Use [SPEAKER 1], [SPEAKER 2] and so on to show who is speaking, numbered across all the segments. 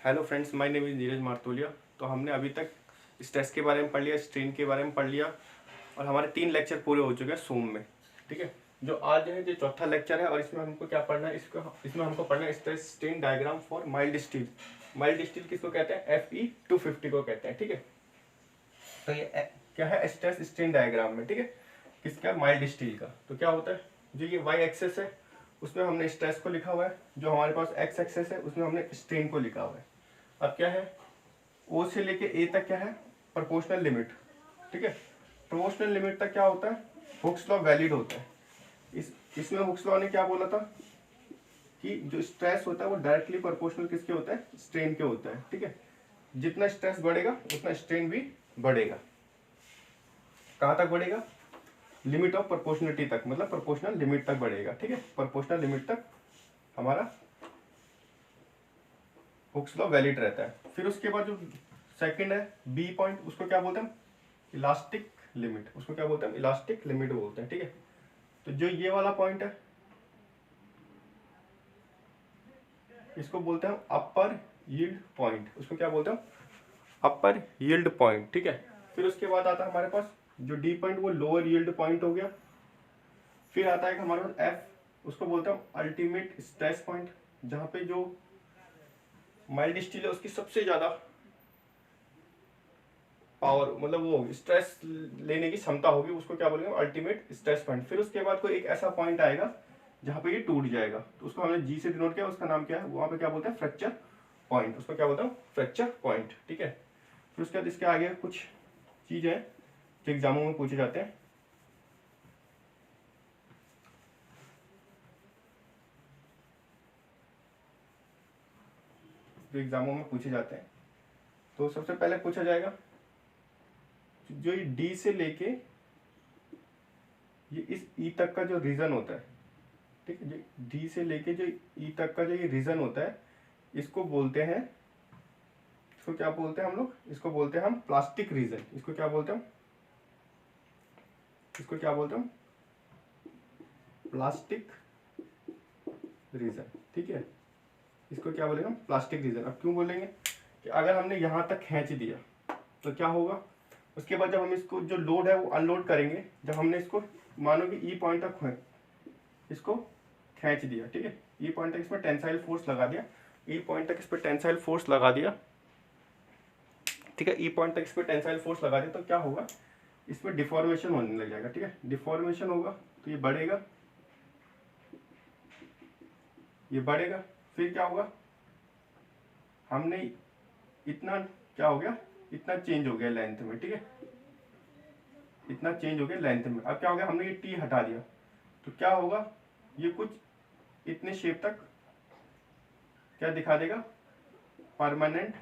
[SPEAKER 1] Hello friends, my name is Neeraj Martolia. तो हमने अभी तक स्ट्रेस के बारे में पढ़ लिया, स्ट्रेन के बारे में पढ़ लिया और हमारे 3 लेक्चर पूरे हो चुके हैं सूम में। ठीक है, जो आज है जो चौथा लेक्चर है और इसमें हमको क्या पढ़ना है, इसमें हमको पढ़ना है stress strain diagram for mild steel. Mild steel किसको कहते हैं? Fe250 को कहते हैं। ठीक है, तो ये क्या है? स्ट्रेस स्ट्रेन डायग्राम में। ठीक है, किसका? माइल्ड स्टील का। तो क्या होता है, जो ये वाई एक्सेस है उसमें हमने स्ट्रेस को लिखा हुआ है, जो हमारे पास एक्स एक्सेस है उसमें हमने स्ट्रेन को लिखा हुआ है। अब क्या है, ओ से लेके ए तक क्या है? Proportional limit. ठीक है, प्रोपोर्शनल लिमिट तक क्या होता है? हुक्स लॉ वैलिड होता है। इसमें हुक्स लॉ ने क्या बोला था कि जो स्ट्रेस होता है वो डायरेक्टली प्रोपोर्शनल किसके होता है? स्ट्रेन के होता है। ठीक है, जितना स्ट्रेस बढ़ेगा उतना स्ट्रेन भी बढ़ेगा। कहाँ तक बढ़ेगा? लिमिट ऑफ प्रोपोर्शनलिटी तक, मतलब प्रोपोर्शनल लिमिट तक बढ़ेगा। ठीक है, प्रोपोर्शनल लिमिट तक हमारा हुक्स लॉ वैलिड रहता है। फिर उसके बाद जो सेकंड है बी पॉइंट, उसको क्या बोलते हैं? Elastic limit. उसको क्या बोलते हैं? इलास्टिक लिमिट बोलते हैं। ठीक है, तो जो ये वाला पॉइंट है इसको बोलते हैं अपर यील्ड पॉइंट। उसको क्या बोलते हैं? अपर यील्ड पॉइंट। ठीक है, फिर उसके बाद आता है हमारे पास जो डी पॉइंट, वो लोअर यील्ड पॉइंट हो गया। फिर आता है हमारे पास एफ, उसको बोलते हैं अल्टीमेट स्ट्रेस पॉइंट, जहाँ पे जो माइल्ड स्टील है उसकी सबसे ज्यादा पावर, मतलब वो स्ट्रेस लेने की क्षमता होगी, उसको क्या बोलेंगे? Ultimate stress point. फिर उसके बाद कोई एक ऐसा पॉइंट आएगा जहाँ पे ये टूट जाएगा, तो उसको हमने जी से डिनोट किया, उसका नाम क्या है? वहाँ पे क्या बोलते हैं? Fracture point. उसको क्या बोलते हैं? Fracture point. ठीक है, फिर उसके बाद इसके आगे कुछ चीज़ है जो एग्जामों में पूछे जाते हैं। जो एग्जामों में पूछे जाते हैं, तो सबसे पहले पूछा जाएगा जो ये डी से लेके ये इस ई तक का जो रीजन होता है। ठीक है, जो डी से लेके जो ई तक का जो ये रीजन होता है, इसको बोलते हैं, इसको क्या बोलते हैं हम लोग? इसको बोलते हैं हम प्लास्टिक रीजन। इसको क्या बोलते हैं? इसको क्या बोलते हैं? Plastic region. ठीक है, इसको क्या बोलेंगे हम? Plastic region. अब क्यों बोलेंगे कि अगर हमने यहाँ तक खींच दिया तो क्या होगा, उसके बाद जब हम इसको जो लोड है वो अनलोड करेंगे, जब हमने इसको मानो कि ई पॉइंट तक इसको खींच दिया। ठीक है, ई पॉइंट तक इस पर टेंसाइल फोर्स लगा दिया, ई पॉइंट तक इस पर टेंसाइल फोर्स लगा दिया। ठीक है, ई पॉइंट तक इस पर टेंसाइल फोर्स लगा दिया, तो क्या होगा? इस पर डिफॉर्मेशन होने लग जाएगा। ठीक है, डिफॉर्मेशन होगा तो ये बढ़ेगा, ये बढ़ेगा। फिर क्या होगा, हमने इतना क्या हो गया, इतना चेंज हो गया लेंथ में। ठीक है, इतना चेंज हो गया लेंथ में। अब क्या हो गया, हमने ये टी हटा दिया, तो क्या होगा, ये कुछ इतने शेप तक क्या दिखा देगा? परमानेंट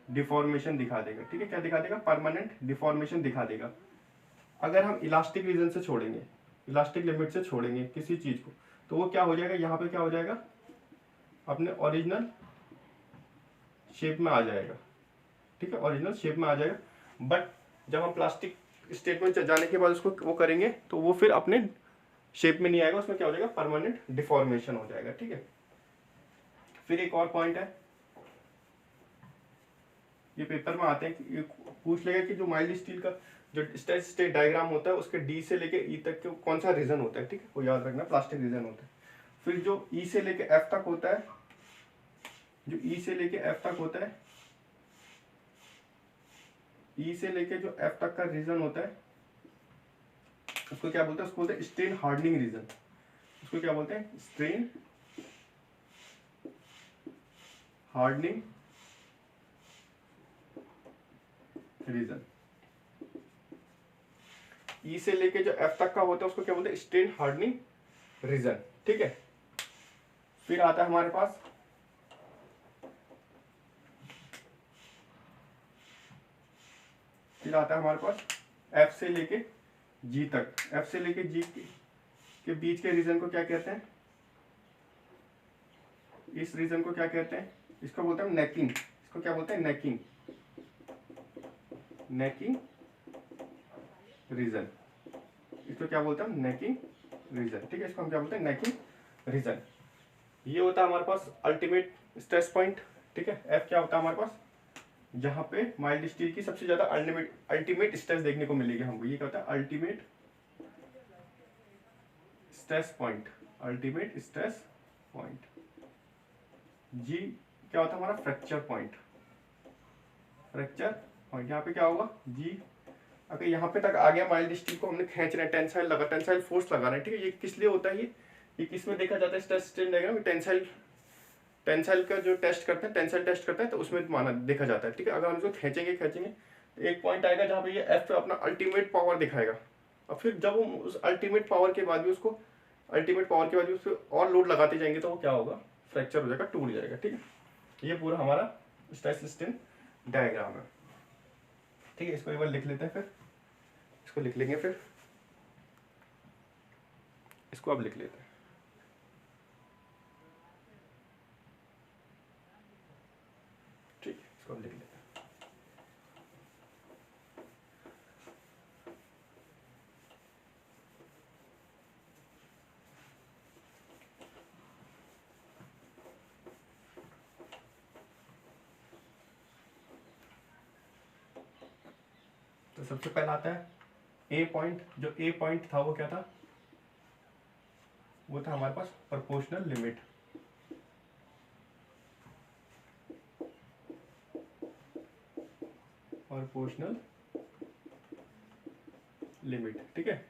[SPEAKER 1] डिफॉर्मेशन दिखा देगा। ठीक है, क्या दिखा देगा? परमानेंट डिफॉर्मेशन दिखा देगा। अगर हम इलास्टिक रीजन से छोड़ेंगे, इलास्टिक लिमिट से छोड़ेंगे किसी चीज को, तो वो क्या हो जाएगा? यहाँ पे क्या हो जाएगा? अपने ओरिजिनल शेप में आ जाएगा। ठीक है, ओरिजिनल शेप में आ जाएगा। बट जब हम प्लास्टिक स्टेटमेंट जाने के बाद उसको वो करेंगे तो वो फिर अपने शेप में नहीं आएगा, उसमें क्या हो जाएगा? परमानेंट डिफॉर्मेशन हो जाएगा। ठीक है, फिर एक और पॉइंट है, ये पेपर में आते हैं कि ये पूछ लेगा कि जो माइल्ड स्टील का जो स्ट्रेस स्टेट डायग्राम होता है उसके डी से लेके ई तक के कौन सा रीजन होता है। ठीक है, वो याद रखना, प्लास्टिक रीजन होता है। फिर जो ई से लेके एफ तक होता है, जो ई से लेके एफ तक होता है, ई से लेके जो एफ तक का रीजन होता है उसको क्या बोलते हैं? उसको बोलते हैं स्ट्रेन हार्डनिंग रीजन। उसको क्या बोलते हैं? Strain hardening reason. ई से लेके जो एफ तक का होता है उसको क्या बोलते हैं? Strain hardening region. ठीक है, फिर आता है हमारे पास एफ से लेके जी तक। एफ से लेके जी के बीच के रीजन को क्या कहते हैं? इस रीजन को क्या कहते हैं? इसको बोलते हैं नेकिंग। इसको क्या बोलते हैं? Necking, necking region. इसको क्या बोलते हैं? Necking region. ठीक है, इसको हम क्या बोलते हैं? Necking region. ये होता है हमारे पास अल्टीमेट स्ट्रेस पॉइंट। ठीक है। एफ क्या होता है हमारे पास, जहाँ पे माइल्ड स्टील की सबसे ज्यादा अल्टीमेट स्ट्रेस देखने को मिलेगी हमको, ये क्या होता है ultimate stress point, ultimate stress point. जी क्या होता है हमारा फ्रैक्चर पॉइंट, फ्रैक्चर पॉइंट। यहाँ पे क्या होगा जी, अगर यहाँ पे तक आ गया माइल्ड स्टील को हमने खींच रहे हैं, टेंसाइल लगा, टेंसाइल फोर्स लगा रहे हैं, ठीक है। ये किस लिए होता है, ये किस में देखा जाता है स्ट्रेस स्ट्रेन डायग्राम, टेंसाइल का जो टेस्ट करते हैं, टेंसाइल टेस्ट करते हैं तो उसमें माना देखा जाता है, ठीक है। अगर हम इसको खींचेंगे तो एक पॉइंट आएगा जहाँ पे ये एफ पे अपना अल्टीमेट पावर दिखाएगा, और फिर जब हम उस अल्टीमेट पावर के बाद भी उस पर और लोड लगाते जाएंगे तो वो क्या होगा, फ्रैक्चर हो जाएगा, टूट जाएगा, ठीक है। ये पूरा हमारा स्ट्रेस स्ट्रेन डायग्राम है, ठीक है। इसको एक बार लिख लेते हैं, फिर इसको लिख लेंगे, फिर इसको अब लिख लेते हैं। ठीक है, इसको अब लिख लेते हैं। तो सबसे पहला आता है ए पॉइंट। जो ए पॉइंट था वो क्या था, वो था हमारे पास प्रोपोर्शनल लिमिट, प्रोपोर्शनल लिमिट, ठीक है।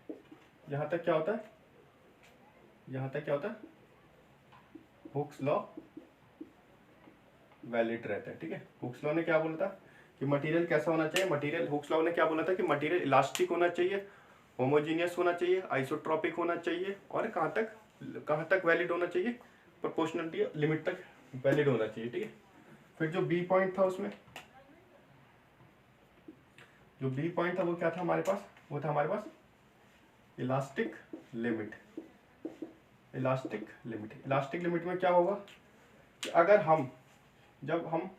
[SPEAKER 1] यहां तक क्या होता है, यहां तक क्या होता है, हुक्स लॉ वैलिड रहता है, ठीक है। हुक्स लॉ ने क्या बोला था कि मटेरियल कैसा होना चाहिए, मटेरियल, हुक्स लॉ ने क्या बोला था कि मटेरियल इलास्टिक होना चाहिए, होमोजीनियस होना चाहिए, आइसोट्रॉपिक होना चाहिए, और कहाँ तक वैलिड होना चाहिए, प्रोपोर्शनलिटी लिमिट तक वैलिड होना चाहिए, ठीक है। फिर जो बी पॉइंट था उसमें, जो बी पॉइंट था वो क्या था हमारे पास, वो था हमारे पास इलास्टिक लिमिट। इलास्टिक लिमिट में क्या होगा कि अगर जब हम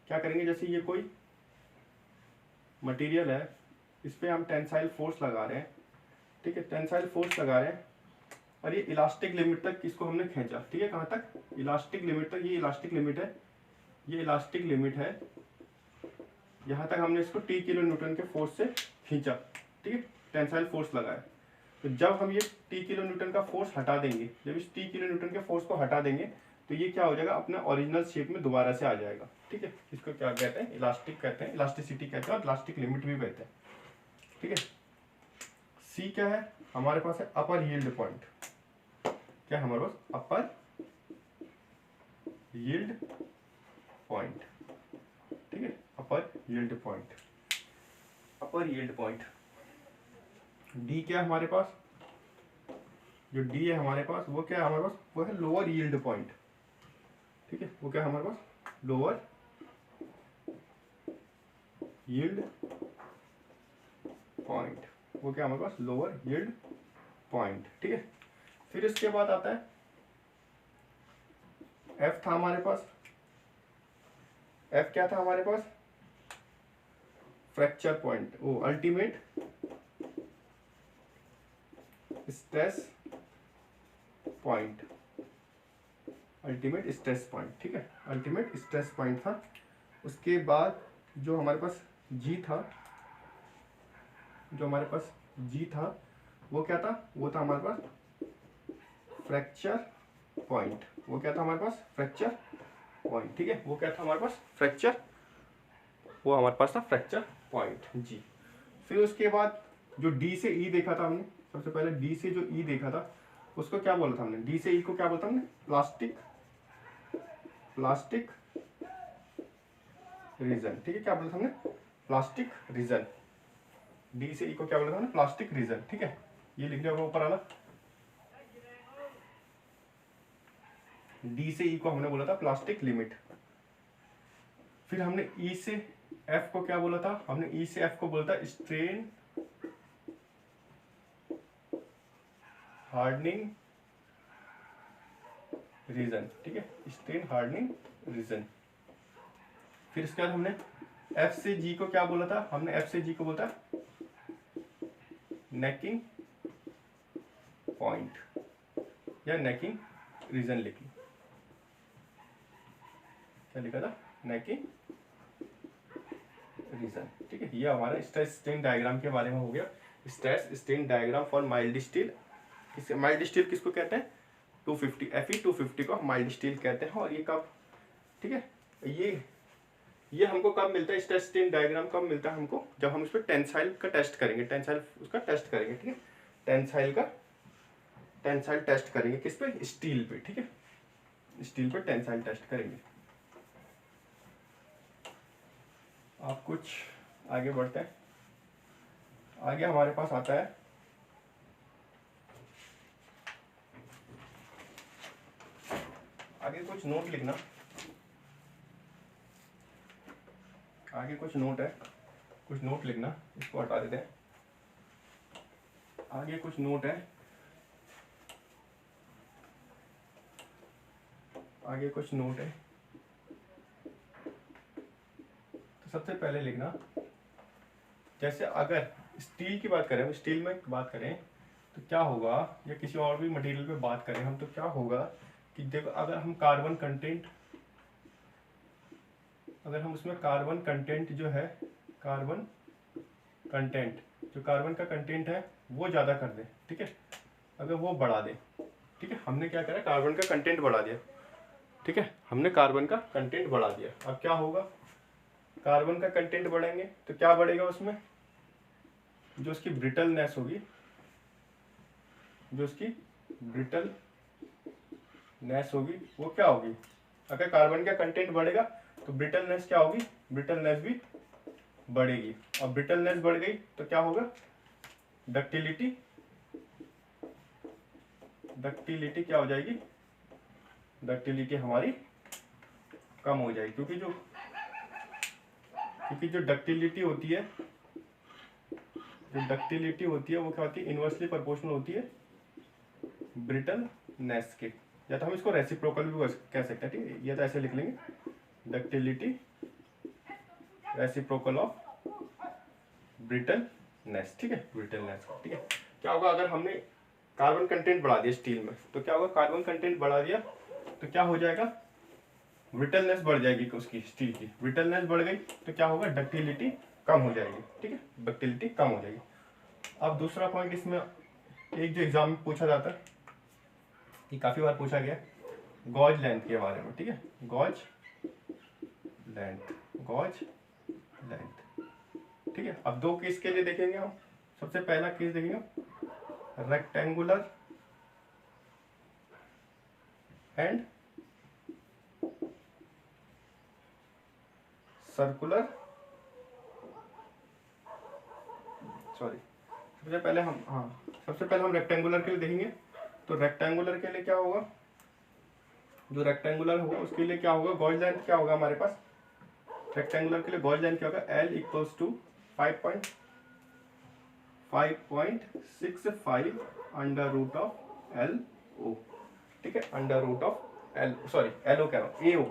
[SPEAKER 1] क्या करेंगे, जैसे ये कोई मटेरियल है, इस पर हम टेंसाइल फोर्स लगा रहे हैं, ठीक है, टेंसाइल फोर्स लगा रहे हैं, और ये इलास्टिक लिमिट तक इसको हमने खींचा, ठीक है। कहाँ तक, इलास्टिक लिमिट तक। ये इलास्टिक लिमिट है, ये इलास्टिक लिमिट है, यहाँ तक हमने इसको टी किलो न्यूटन के फोर्स से खींचा, ठीक है, टेंसाइल फोर्स लगाया। तो जब हम ये टी किलो न्यूटन का फोर्स हटा देंगे, जब इस टी किलो न्यूटन के फोर्स को हटा देंगे तो ये क्या हो जाएगा, अपने ओरिजिनल शेप में दोबारा से आ जाएगा, ठीक है। इसको क्या कहते हैं, इलास्टिक कहते हैं, इलास्टिसिटी कहते हैं, और इलास्टिक लिमिट भी कहते हैं, ठीक है। सी क्या है हमारे पास, है अपर यील्ड पॉइंट। क्या है हमारे पास, अपर यील्ड पॉइंट, ठीक है, अपर यील्ड पॉइंट, अपर यील्ड पॉइंट। डी क्या है हमारे पास, जो डी है हमारे पास वो क्या है हमारे पास, वो है लोअर यील्ड पॉइंट, ठीक है। वो क्या है हमारे पास, लोअर यील्ड पॉइंट, वो क्या हमारे पास, लोअर यील्ड पॉइंट, ठीक है। फिर इसके बाद आता है एफ था हमारे पास, एफ क्या था हमारे पास, फ्रैक्चर पॉइंट, वो ultimate stress point, ultimate stress point, ठीक है, अल्टीमेट स्ट्रेस पॉइंट था। उसके बाद जो हमारे पास जी था, जो हमारे पास जी था वो क्या था, वो था हमारे पास फ्रैक्चर पॉइंट, वो क्या था हमारे पास, फ्रैक्चर पॉइंट, ठीक है। वो क्या था हमारे पास, फ्रैक्चर, वो हमारे पास था फ्रैक्चर पॉइंट जी। फिर उसके बाद जो डी से ई देखा था हमने, सबसे पहले डी से जो ई देखा था उसको क्या बोला था हमने, डी से ई को क्या बोलता हमने, प्लास्टिक रीजन, ठीक है। क्या बोला था हमने, प्लास्टिक रीजन। डी से ई को क्या बोला था हमने, प्लास्टिक रीजन, ठीक है। ये लिख दिया ऊपर वाला, डी से ई को हमने बोला था प्लास्टिक लिमिट। फिर हमने ई से एफ को क्या बोला था, हमने ई से एफ को बोला था स्ट्रेन हार्डनिंग रीजन, ठीक है, स्ट्रेन हार्डनिंग रीजन। फिर इसके बाद हमने एफ से जी को क्या बोला था, हमने एफ से जी को बोला था नेकिंग पॉइंट या नेकिंग रीजन लिखी, क्या लिखा था, न कि रीजन। ठीक है, ये हमारा स्ट्रेस स्ट्रेन डायग्राम के बारे में हो गया। Stress strain diagram for mild steel. Mild steel किसको कहते हैं? 250 Fe 250 को माइल्ड स्टील कहते हैं। और ये कब, ठीक है, ये हमको कब मिलता है? स्ट्रेस स्ट्रेन डायग्राम कब मिलता है हमको? जब हम उस पर टेंसाइल का टेस्ट करेंगे, टेंसाइल उसका टेस्ट करेंगे। ठीक है, टेंसाइल टेस्ट करेंगे किस पे? स्टील पे। ठीक है, स्टील पे टेंसाइल टेस्ट करेंगे। आप कुछ आगे बढ़ते हैं। आगे हमारे पास आता है आगे कुछ नोट लिखना। आगे कुछ नोट है, कुछ नोट लिखना, इसको हटा देते हैं। आगे कुछ नोट है, आगे कुछ नोट है। तो सबसे पहले लिखना, जैसे अगर स्टील की बात करें, स्टील में बात करें तो क्या होगा, या किसी और भी मटेरियल पे बात करें हम, तो क्या होगा कि देखो, अगर हम कार्बन कंटेंट, अगर हम उसमें कार्बन कंटेंट जो है, कार्बन कंटेंट, जो कार्बन का कंटेंट है वो ज़्यादा कर दें, ठीक है, अगर वो बढ़ा दें, ठीक है, हमने क्या करा, कार्बन का कंटेंट बढ़ा दिया। ठीक है, हमने कार्बन का कंटेंट बढ़ा दिया। अब क्या होगा, कार्बन का कंटेंट बढ़ेंगे तो क्या बढ़ेगा उसमें, जो उसकी ब्रिटलनेस होगी, जो उसकी ब्रिटलनेस होगी वो क्या होगी, अगर कार्बन का कंटेंट बढ़ेगा तो ब्रिटलनेस क्या होगी, ब्रिटलनेस भी बढ़ेगी। और ब्रिटलनेस बढ़ गई तो क्या होगा, डक्टिलिटी क्या हो जाएगी, डक्टिलिटी हमारी कम हो जाएगी। क्योंकि जो डक्टिलिटी होती है, वो क्या होती है, इनवर्सली प्रोपोर्शनल होती है ब्रिटलनेस के। या तो हम इसको रेसिप्रोकल भी कह सकते हैं। ठीक है, या तो ऐसे लिख लेंगे, डक्टिलिटी रेसिप्रोकल ऑफ ब्रिटलनेस। ठीक है, ब्रिटलनेस। ठीक है, क्या होगा अगर हमने कार्बन कंटेंट बढ़ा दिया स्टील में, तो क्या होगा, कार्बन कंटेंट बढ़ा दिया तो क्या हो जाएगा, ब्रिटलनेस बढ़ जाएगी उसकी, स्टील की ब्रिटलनेस बढ़ गई तो क्या होगा, डक्टिलिटी कम हो जाएगी। ठीक है, डक्टिलिटी कम हो जाएगी। अब दूसरा पॉइंट इसमें एक जो एग्जाम में पूछा जाता है, ये काफी बार पूछा गया, गॉज लेंथ के बारे में। ठीक है, गॉज लेंथ। ठीक है, अब दो केस के लिए देखेंगे हम। सबसे पहला केस देखेंगे, रेक्टेंगुलर एंड सर्कुलर, सबसे पहले हम रेक्टेंगुलर के लिए देखेंगे। तो रेक्टेंगुलर के लिए क्या होगा, जो रेक्टेंगुलर होगा उसके लिए क्या होगा, गॉज लेंथ क्या होगा हमारे पास, रेक्टेंगुलर के लिए गॉज लेंथ क्या होगा, L equals to 5.65 under root of LO। ठीक है, अंडर रूट ऑफ LO कह रहा हूँ, AO,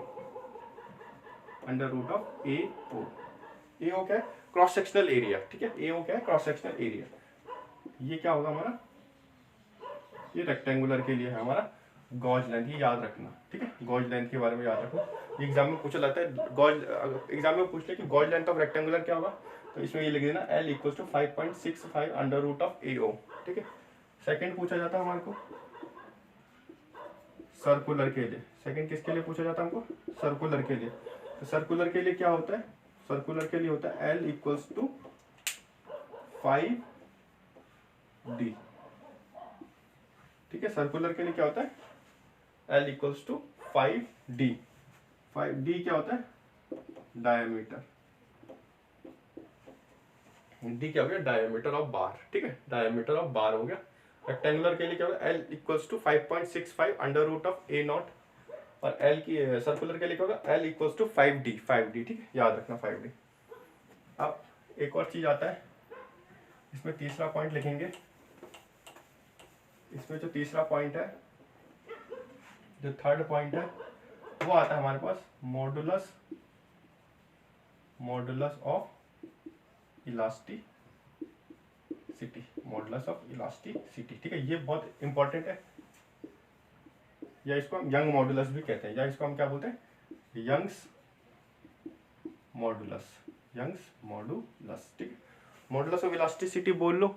[SPEAKER 1] under root of AO। AO क्या है, क्रॉस सेक्शनल एरिया। ठीक है, AO क्या है, क्रॉस सेक्शनल एरिया। ये क्या होगा हमारा, ये रेक्टेंगुलर के लिए है हमारा गॉज लेंथ, ये याद रखना। ठीक है, गॉज लेंथ के बारे में याद रखो, एग्जाम में पूछा जाता है। एग्जाम में पूछ ले कि गॉज लेंथ ऑफ रेक्टेंगुलर क्या होगा, तो इसमें ये लिख देना L equals to 5.65 under root of AO। ठीक है, सेकंड पूछा जाता है हमारे को सर्कुलर के लिए। सेकंड किसके लिए पूछा जाता है हमको, सर्कुलर के लिए। तो सर्कुलर के लिए क्या होता है, सर्कुलर के लिए होता है L इक्वल्स टू 5D। ठीक है, सर्कुलर के लिए क्या होता है, L equals to 5D। 5D क्या होता है, डायमीटर। D क्या हो गया, डायमीटर ऑफ बार। ठीक है, डायमीटर ऑफ बार हो गया। रेक्टेंगुलर के लिए क्या होगा, L equals to 5.65 under root of A0। और L की सर्कुलर के लिए क्या होगा, L इक्वल्स टू 5D। ठीक है, याद रखना 5D। अब एक और चीज आता है, इसमें तीसरा पॉइंट लिखेंगे। इसमें जो तीसरा पॉइंट है, जो थर्ड पॉइंट है, वो आता है हमारे पास मॉडुलस ऑफ इलास्टिसिटी। ठीक है, ये बहुत इंपॉर्टेंट है, या इसको हम यंग मॉडुलस भी कहते हैं, या इसको हम क्या बोलते हैं, यंग्स मॉडुलस, यंग्स मॉडुलस, ठीक है। मॉडुलस ऑफ इलास्टिसिटी बोल लो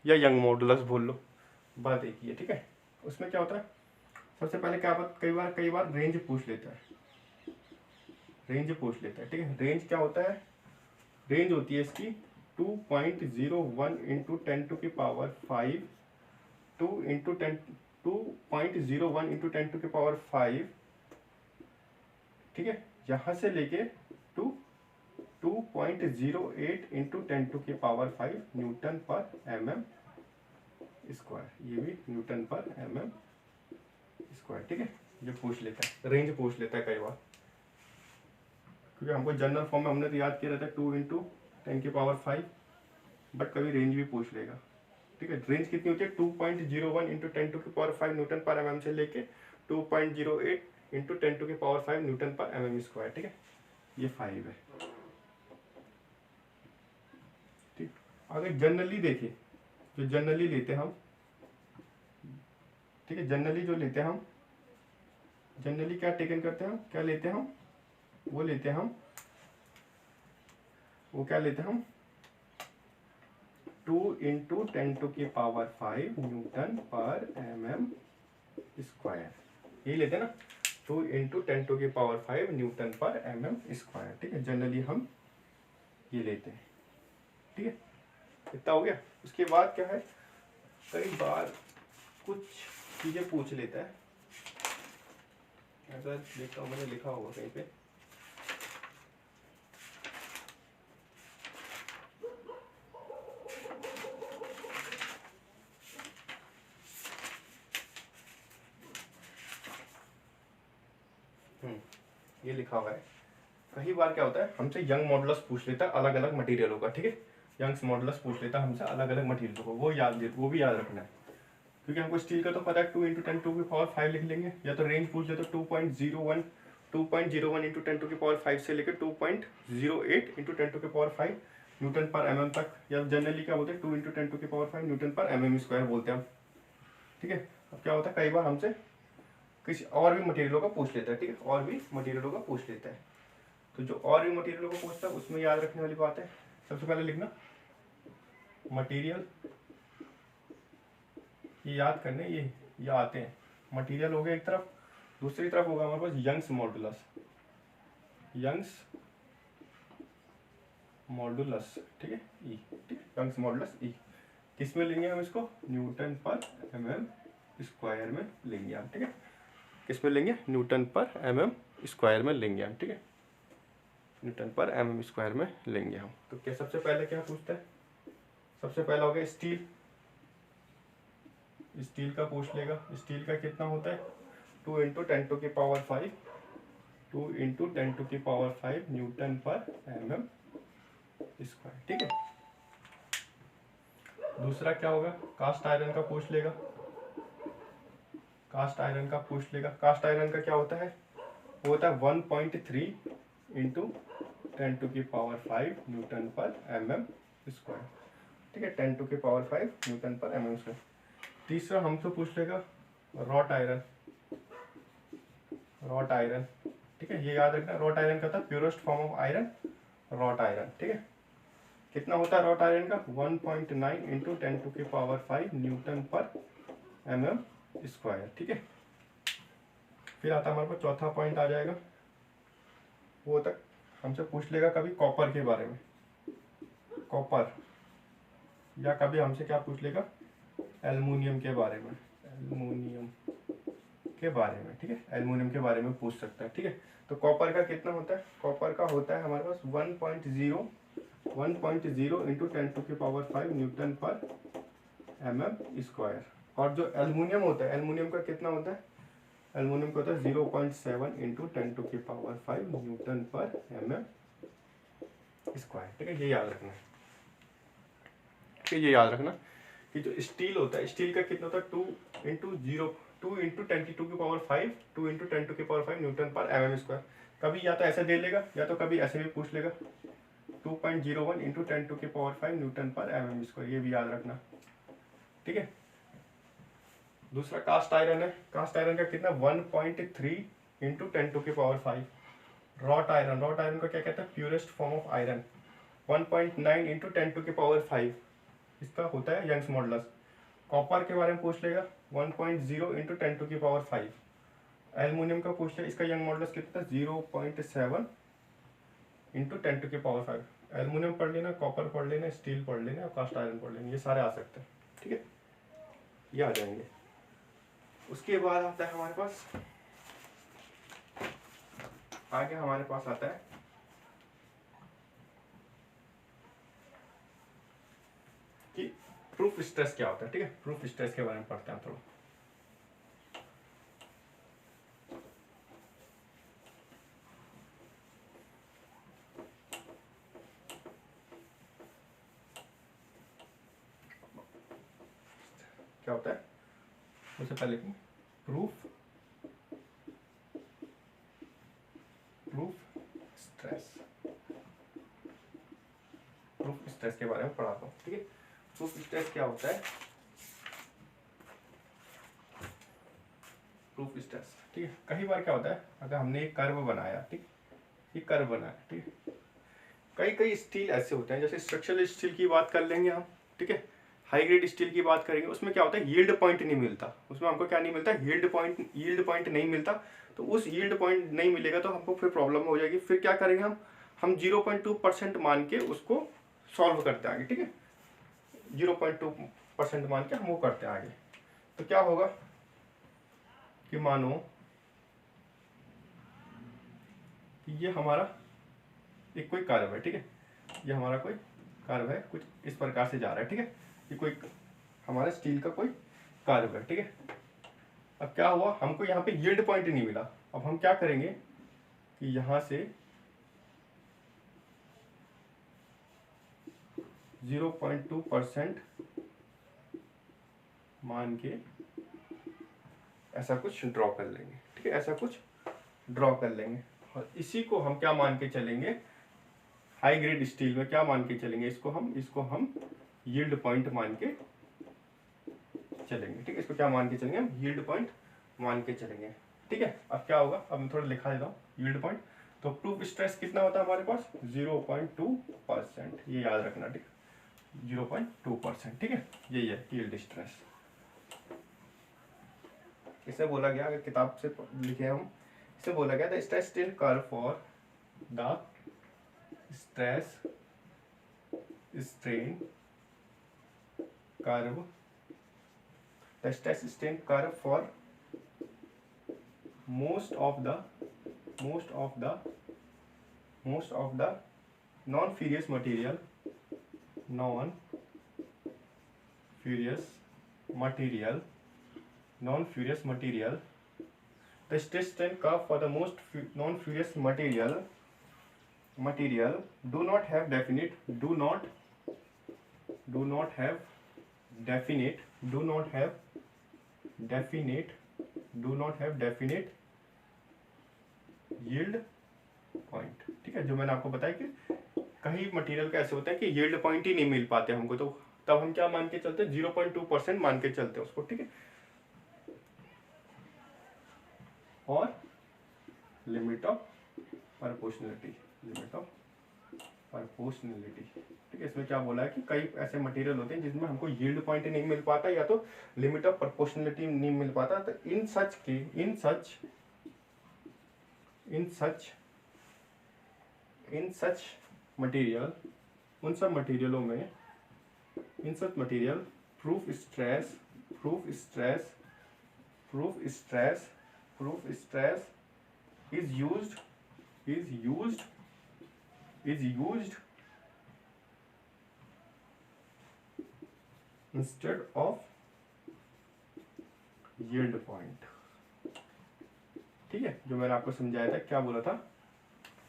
[SPEAKER 1] या यंग मॉडुलस बोल लो, बात एक ही है, ठीक है। उसमें क्या होता है, सबसे पहले क्या बात, कई बार रेंज पूछ लेता है, रेंज पूछ लेता है, ठीक है। रेंज क्या होता है, रेंज होती है इसकी 2.01 इंटू 10 टू की पावर 5, 2.01 इंटू 10 टू की पावर 5, ठीक है, यहाँ से लेके 2.08 इंटू 10 टू की पावर 5 न्यूटन पर mm स्क्वायर, ये भी न्यूटन पर mm स्क्वायर, ठीक है। ये पूछ लेता है, रेंज पूछ लेता है कई बार, क्योंकि हमको जनरल फॉर्म में हमने तो याद किया रहता है 2 इंटू 10 की पावर 5, बट कभी रेंज भी पूछ लेगा, ठीक है। रेंज कितनी होती है 2.01 इंटू 10 टू की पावर 5 न्यूटन पर mm से लेके 2.08 इंटू 10 टू की पावर 5 न्यूटन पर mm स्क्वायर, ठीक है। ये 5 है, ठीक। अगर जनरली देखें, जो जनरली लेते हैं हम, ठीक है, जनरली जो लेते हैं हम, जनरली क्या टेकन करते हैं हम, क्या लेते हैं हम, वो लेते हैं हम, वो क्या लेते हैं हम 2 इंटू 10 टू की पावर 5 न्यूटन पर mm स्क्वायर, यही लेते हैं ना, 2 इंटू 10 टू की पावर 5 न्यूटन पर mm स्क्वायर, ठीक है। जनरली हम ये लेते हैं, ठीक है। इतना हो गया। उसके बाद क्या है, कई बार कुछ चीज़ें पूछ लेता है, अगर देखता हूँ मैंने लिखा होगा कहीं पे, ये लिखा हुआ है। कई बार क्या होता है, हमसे यंग मॉडुलस पूछ लेता है अलग अलग मटेरियलों का, ठीक है। यंग्स मॉडुलस पूछ लेता है हमसे अलग अलग मटेरियलों को, वो भी याद रखना है, क्योंकि हमको स्टील का तो पता है 2 इंटू 10 टू की पावर 5 लिख लेंगे, या तो रेंज पूछ ले तो 2.01 इंटू 10 टू की पावर 5 से लेकर 2.08 इंटू 10 टू की पावर 5 न्यूटन पर mm तक, या जनरली क्या बोलते हैं 2 इंटू 10 टू की पावर 5 न्यूटन पर mm स्क्वायर बोलते हैं हम, ठीक है। अब क्या होता है, कई बार हमसे किसी और भी मटेरियलों का पूछ लेता है, ठीक है, और भी मटेरियलों का पूछ लेता है। तो जो और भी मटेरियलों को पूछता है उसमें याद रखने वाली बात है, सबसे पहले लिखना मटेरियल, ये याद करने, ये आते हैं, मटेरियल हो गया एक तरफ, दूसरी तरफ होगा हमारे पास यंग्स मॉडुलस, यंग्स मॉडुलस, ठीक है, ई, ठीक है, यंग्स मॉडुलस ई। किस में लेंगे हम इसको, न्यूटन पर mm स्क्वायर में लेंगे हम, ठीक है। किस में लेंगे, न्यूटन पर mm स्क्वायर में लेंगे हम, ठीक है, न्यूटन पर mm स्क्वायर में लेंगे हम। तो क्या सबसे पहले क्या पूछता है, सबसे पहला हो गया स्टील, स्टील का पूछ लेगा। स्टील का कितना होता है 2 इंटू 10 टू की पावर 5, 2 इंटू 10 टू की पावर 5 न्यूटन पर mm स्क्वायर, ठीक है। दूसरा क्या होगा, कास्ट आयरन का पूछ लेगा, कास्ट आयरन का पूछ लेगा। कास्ट आयरन का क्या होता है, वो होता है 1.3 इंटू 10 टू की पावर 5 न्यूटन पर mm स्क्वायर, ठीक है, 10 टू की पावर 5 न्यूटन पर mm स्क्वायर। तीसरा हमसे पूछ लेगा रॉट आयरन, रॉट आयरन, ठीक है, ये याद रखना, रॉट आयरन का था purest form of iron, wrought iron, ठीक है। कितना होता है रॉट आयरन का 1.9 इंटू 10 टू की पावर 5 न्यूटन पर mm स्क्वायर, ठीक है। फिर आता हमारे पास चौथा पॉइंट आ जाएगा, वो तक हमसे पूछ लेगा कभी कॉपर के बारे में, कॉपर, या कभी हमसे क्या पूछ लेगा एल्युमिनियम के बारे में, एल्युमिनियम के बारे में, ठीक है, एल्युमिनियम के बारे में पूछ सकता है, ठीक है। तो कॉपर का कितना होता है, कॉपर का होता है हमारे पास 1.0 इंटू 10 टू की पावर 5 न्यूटन पर mm स्क्वायर। और जो एल्युमिनियम होता है, एल्युमिनियम का कितना होता है, एल्युमिनियम का होता है 0.7 इंटू 10 टू की पावर 5 न्यूटन पर mm स्क्वायर, ठीक है। ये याद रखना है, ठीक है, ये याद रखना कि जो स्टील होता है, स्टील का कितना होता है 2 इंटू 10 टू की पावर 5, 2 इंटू 10 टू की पावर 5 न्यूटन पर mm स्क्वायर। कभी या तो ऐसे दे लेगा, या तो कभी ऐसे भी पूछ लेगा 2.01 इंटू 10 टू की पावर 5 न्यूटन पर mm स्क्वायर, ये भी याद रखना, ठीक है। दूसरा कास्ट आयरन है, कास्ट आयरन का कितना 1.3 इंटू 10 टू की पावर 5, रॉट आयरन को क्या कहते हैं, purest form of iron, 1.9 into 10⁵ इसका होता है यंग्स मॉडुलस। कॉपर के बारे में पूछ लेगा 1.0 इंटू 10⁵। एल्युमिनियम का पूछ लेगा, इसका यंग मॉडुलस कितना, 0.7 इंटू 10⁵। एल्युमिनियम पढ़ लेना, कॉपर पढ़ लेना, स्टील पढ़ लेना और कास्ट आयरन पढ़ लेना, ये सारे आ सकते हैं। ठीक है, ये आ जाएंगे। उसके बाद आता है हमारे पास, आगे हमारे पास आता है कि प्रूफ स्ट्रेस क्या होता है। ठीक है, प्रूफ स्ट्रेस के बारे में पढ़ते हैं थोड़ा। क्या होता है, उससे पहले लिखें प्रूफ स्ट्रेस। प्रूफ स्ट्रेस के बारे में पढ़ाता हूँ। ठीक है, प्रूफ स्ट्रेस क्या होता है, प्रूफ स्ट्रेस। ठीक है, कई बार क्या होता है, अगर हमने एक कर्व बनाया, ठीक, ये कर्व बनाया, ठीक, कई स्टील ऐसे होते हैं, जैसे स्ट्रक्चरल स्टील की बात कर लेंगे हम। ठीक है, हाई ग्रेड स्टील की बात करेंगे, उसमें क्या होता है, यील्ड पॉइंट नहीं मिलता, उसमें हमको क्या नहीं मिलता, यील्ड पॉइंट नहीं मिलता। तो उस यील्ड पॉइंट नहीं मिलेगा तो हमको फिर प्रॉब्लम हो जाएगी। फिर क्या करेंगे हम 0.2% मान के उसको सॉल्व करते हैं आगे। ठीक है, 0.2% मान के हम वो करते हैं आगे। तो क्या होगा कि मानो कि ये हमारा एक कोई कर्व है। ठीक है, ये हमारा कोई कर्व है, कुछ इस प्रकार से जा रहा है। ठीक है, ये कोई हमारा स्टील का कोई कर्व है। ठीक है, अब क्या हुआ, हमको यहाँ पे यील्ड पॉइंट नहीं मिला। अब हम क्या करेंगे कि यहाँ से 0.2% मान के ऐसा कुछ ड्रॉ कर लेंगे। ठीक है, ऐसा कुछ ड्रॉ कर लेंगे और इसी को हम क्या मान के चलेंगे, हाई ग्रेड स्टील में क्या मान के चलेंगे, इसको हम यील्ड पॉइंट मान के चलेंगे। ठीक है, इसको क्या मान के चलेंगे, हम यील्ड पॉइंट मान के चलेंगे। ठीक है, अब क्या होगा, अब मैं थोड़ा लिखा देता हूँ यील्ड पॉइंट। तो प्रूफ स्ट्रेस कितना होता है हमारे पास, 0.2%, ये याद रखना। ठीक है, 0.2%। ठीक है, यही है यील्ड स्ट्रेस। इसे बोला गया, अगर किताब से लिखे हम, इसे बोला गया the stress strain curve for the stress strain curve, the stress strain curve for most of the non-ferrous material, the stress strain curve for the most non-ferrous material do not have definite yield point. ठीक है, जो मैंने आपको बताया कि कई material का ऐसे होता है कि यील्ड पॉइंट ही नहीं मिल पाते हमको, तो तब हम क्या मान के चलते हैं, 0.2% मान के चलते हैं उसको। ठीक है, और लिमिट ऑफ प्रोपोर्शनलिटी। ठीक है, इसमें क्या बोला है कि कई ऐसे मटेरियल होते हैं जिसमें हमको यील्ड पॉइंट नहीं मिल पाता या तो लिमिट ऑफ प्रोपोर्शनलिटी नहीं मिल पाता। तो इन सच मटेरियल, उन सब मटेरियलों में, in such material proof stress is used instead of yield point। ठीक है, जो मैंने आपको समझाया था, क्या बोला था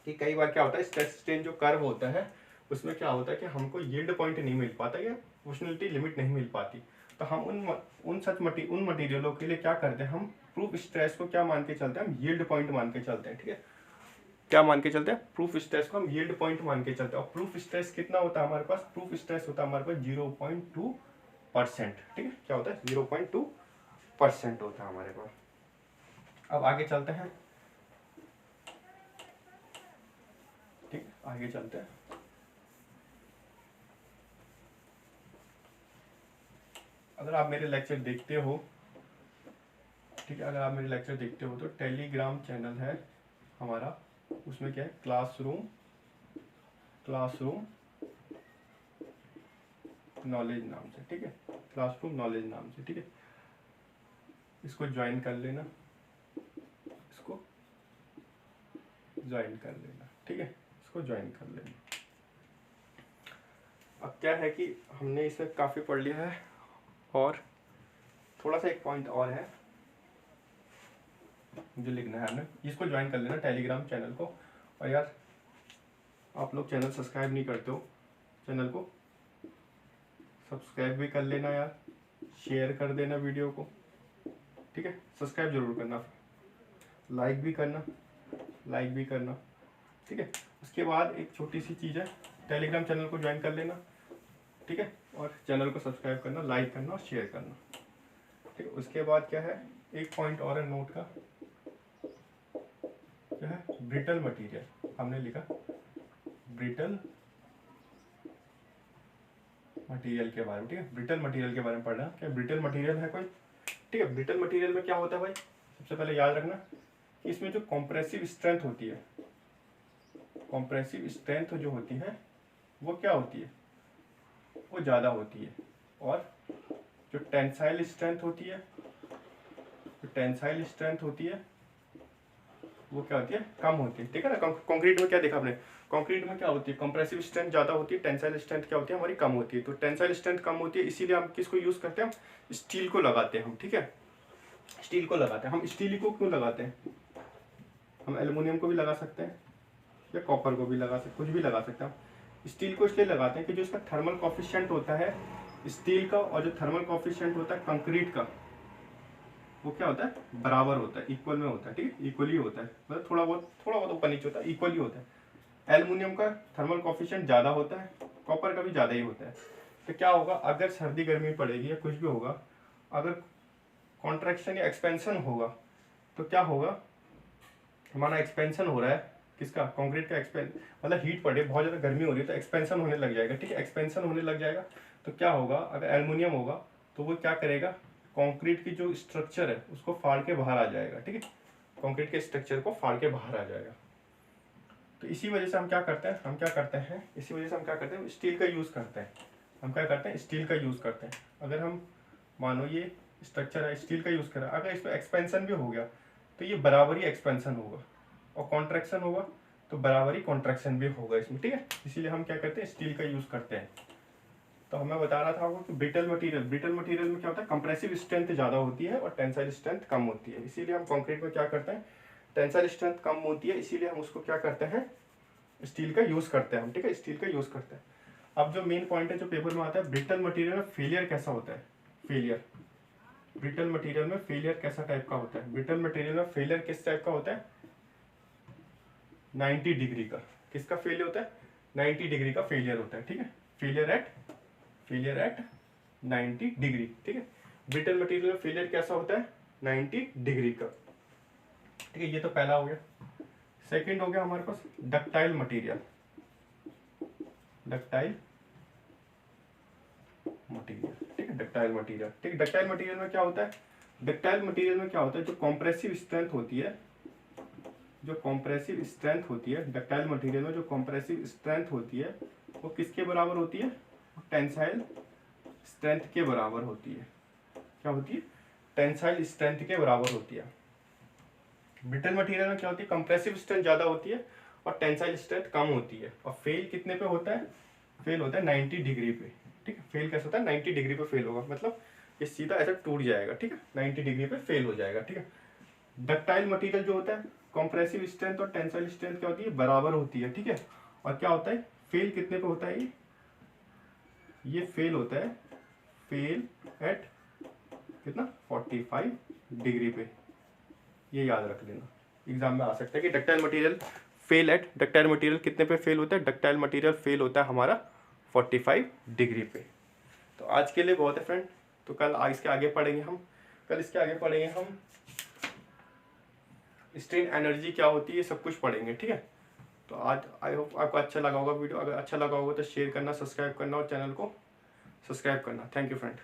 [SPEAKER 1] कि कई बार क्या होता है, स्ट्रेस स्ट्रेन जो कर्व होता है उसमें क्या होता है कि हमको यील्ड पॉइंट नहीं मिल पाता या प्रोपोर्शनलिटी लिमिट नहीं मिल पाती। तो हम उन मटेरियलों के लिए क्या करते हैं, हम प्रूफ स्ट्रेस को क्या मान के चलते हैं, हम यील्ड पॉइंट मान के चलते हैं। ठीक है, क्या मान के चलते हैं, प्रूफ स्ट्रेस को हम यील्ड पॉइंट मान के चलते हैं। और प्रूफ स्ट्रेस कितना होता है हमारे पास, प्रूफ स्ट्रेस होता है हमारे पास 0.2%। ठीक है, क्या होता है, 0.2% होता है हमारे पास। अब आगे चलते हैं, आगे चलते हैं। अगर आप मेरे लेक्चर देखते हो, ठीक है, अगर आप मेरे लेक्चर देखते हो तो टेलीग्राम चैनल है हमारा, उसमें क्या है, क्लासरूम नॉलेज नाम से, ठीक है, क्लासरूम नॉलेज नाम से, ठीक है, इसको ज्वाइन कर लेना, इसको ज्वाइन कर लेना, ठीक है, इसको ज्वाइन कर लेना। अब क्या है कि हमने इसमें काफ़ी पढ़ लिया है, और थोड़ा सा एक पॉइंट और है जो लिखना है हमें, इसको ज्वाइन कर लेना टेलीग्राम चैनल को। और यार आप लोग चैनल सब्सक्राइब नहीं करते हो, चैनल को सब्सक्राइब भी कर लेना यार, शेयर कर देना वीडियो को, ठीक है, सब्सक्राइब जरूर करना, लाइक भी करना, ठीक है। उसके बाद एक छोटी सी चीज़ है, टेलीग्राम चैनल को ज्वाइन कर लेना, ठीक है, और चैनल को सब्सक्राइब करना, लाइक करना और शेयर करना, ठीक है। उसके बाद क्या है, एक पॉइंट और है नोट का, क्या है, ब्रिटल मटेरियल, हमने लिखा ब्रिटल मटेरियल के बारे में, ठीक है, ब्रिटल मटेरियल के बारे में पढ़ना। क्या ब्रिटल मटेरियल है कोई, ठीक है। ब्रिटल मटेरियल में क्या होता है भाई, सबसे पहले याद रखना कि इसमें जो कॉम्प्रेसिव स्ट्रेंथ होती है, कॉम्प्रेसिव स्ट्रेंथ जो होती है वो क्या होती है, वो ज़्यादा होती है, और जो टेंसाइल स्ट्रेंथ होती है, वो क्या होती है, कम होती है, ठीक है ना। कंक्रीट में क्या देखा आपने, कंक्रीट में क्या होती है, कंप्रेसिव स्ट्रेंथ ज़्यादा होती है, टेंसाइल स्ट्रेंथ क्या होती है, हमारी कम होती है। तो टेंसाइल स्ट्रेंथ कम होती है, इसीलिए हम किसको यूज़ करते हैं, स्टील को लगाते हैं हम, ठीक है, स्टील को लगाते हैं हम। स्टील को क्यों लगाते हैं, हम एल्युमिनियम को भी लगा सकते हैं या कॉपर को भी लगा सकते, कुछ भी लगा सकते हैं। हम स्टील को इसलिए लगाते हैं कि जो इसका थर्मल कॉफिशिएंट होता है स्टील का, और जो थर्मल कॉफिशिएंट होता है कंक्रीट का, वो क्या होता है, बराबर होता है, इक्वल में होता है, ठीक है, इक्वली होता है, मतलब थोड़ा बहुत ऊपर नीचे होता है, इक्वली होता है। एल्युमिनियम का थर्मल कॉफिशिएंट ज़्यादा होता है, कॉपर का भी ज़्यादा ही होता है। तो क्या होगा, अगर सर्दी गर्मी पड़ेगी या कुछ भी होगा, अगर कॉन्ट्रैक्शन या एक्सपेंशन होगा, तो क्या होगा, हमारा एक्सपेंशन हो रहा है किसका, कंक्रीट का मतलब हीट पड़े, बहुत ज़्यादा गर्मी हो रही है तो एक्सपेंशन होने लग जाएगा, ठीक है, एक्सपेंशन होने लग जाएगा। तो क्या होगा, अगर एल्युमिनियम होगा तो वो क्या करेगा, कंक्रीट की जो स्ट्रक्चर है उसको फाड़ के बाहर आ जाएगा, ठीक है, कंक्रीट के स्ट्रक्चर को फाड़ के बाहर आ जाएगा। तो इसी वजह से हम क्या करते हैं, इसी वजह से हम क्या करते हैं, स्टील का यूज़ करते हैं। हम क्या करते हैं, स्टील का यूज़ करते हैं। अगर हम मानो ये स्ट्रक्चर है, स्टील का यूज़ करा, अगर इसमें एक्सपेंशन भी हो गया तो ये बराबरी एक्सपेंशन होगा, और कॉन्ट्रैक्शन होगा तो बराबरी कॉन्ट्रैक्शन भी होगा इसमें, ठीक है। इसीलिए हम क्या करते हैं, स्टील का यूज़ करते हैं। तो हमें बता रहा था आपको कि ब्रिटल मटेरियल में क्या होता है, कंप्रेसिव स्ट्रेंथ ज़्यादा होती है और टेंसाइल स्ट्रेंथ कम होती है। इसीलिए हम कंक्रीट में क्या करते हैं, टेंसाइल स्ट्रेंथ कम होती है, इसीलिए हम उसको क्या करते हैं, स्टील का यूज़ करते हैं हम, ठीक है, स्टील का यूज़ करते हैं। अब जो मेन पॉइंट है जो पेपर में आता है, ब्रिटल मटेरियल में फेलियर कैसा होता है, ब्रिटल मटेरियल में फेलियर कैसा टाइप का होता है, ब्रिटल मटेरियल में फेलियर किस टाइप का होता है, 90 डिग्री का। किसका फेलियर होता है, 90 डिग्री का फेलियर होता है, ठीक है, फेलियर एट 90 डिग्री, ठीक है। ब्रिटल मटेरियल में फेलियर कैसा होता है, 90 डिग्री का, ठीक है। ये तो पहला हो गया। सेकंड हो गया हमारे पास डक्टाइल मटेरियल, ठीक है, डक्टाइल मटेरियल में क्या होता है, जो कॉम्प्रेसिव स्ट्रेंथ होती है, डक्टाइल मटेरियल में जो कॉम्प्रेसिव स्ट्रेंथ होती है वो किसके बराबर होती है, टेंसाइल स्ट्रेंथ के बराबर होती है। क्या होती है, टेंसाइल स्ट्रेंथ के बराबर होती है। ब्रिटल मटेरियल में क्या होती है, कंप्रेसिव स्ट्रेंथ ज़्यादा होती है और टेंसाइल स्ट्रेंथ कम होती है। और फेल कितने पे होता है, फेल होता है 90 डिग्री पे, ठीक है। फेल कैसा होता है, 90 डिग्री पे फेल होगा, मतलब ये सीधा ऐसा टूट जाएगा, ठीक है, 90 डिग्री पे फेल हो जाएगा, ठीक है। डक्टाइल मटेरियल जो होता है, कॉम्प्रेसिव स्ट्रेंथ और टेंसाइल स्ट्रेंथ क्या होती है, बराबर होती है, ठीक है। और क्या होता है, फेल कितने पे होता है, ये फेल होता है, फेल एट कितना, 45 डिग्री पे। ये याद रख लेना, एग्जाम में आ सकता है कि डक्टाइल मटेरियल कितने पे फेल होता है, डक्टाइल मटेरियल फेल होता है हमारा 45 डिग्री पे। तो आज के लिए बहुत है फ्रेंड, तो कल इसके आगे पढ़ेंगे हम, स्ट्रेन एनर्जी क्या होती है, ये सब कुछ पढ़ेंगे, ठीक है। तो आज आई होप आपको अच्छा लगा होगा वीडियो। अगर अच्छा लगा होगा तो शेयर करना, सब्सक्राइब करना और चैनल को सब्सक्राइब करना। Thank you friend.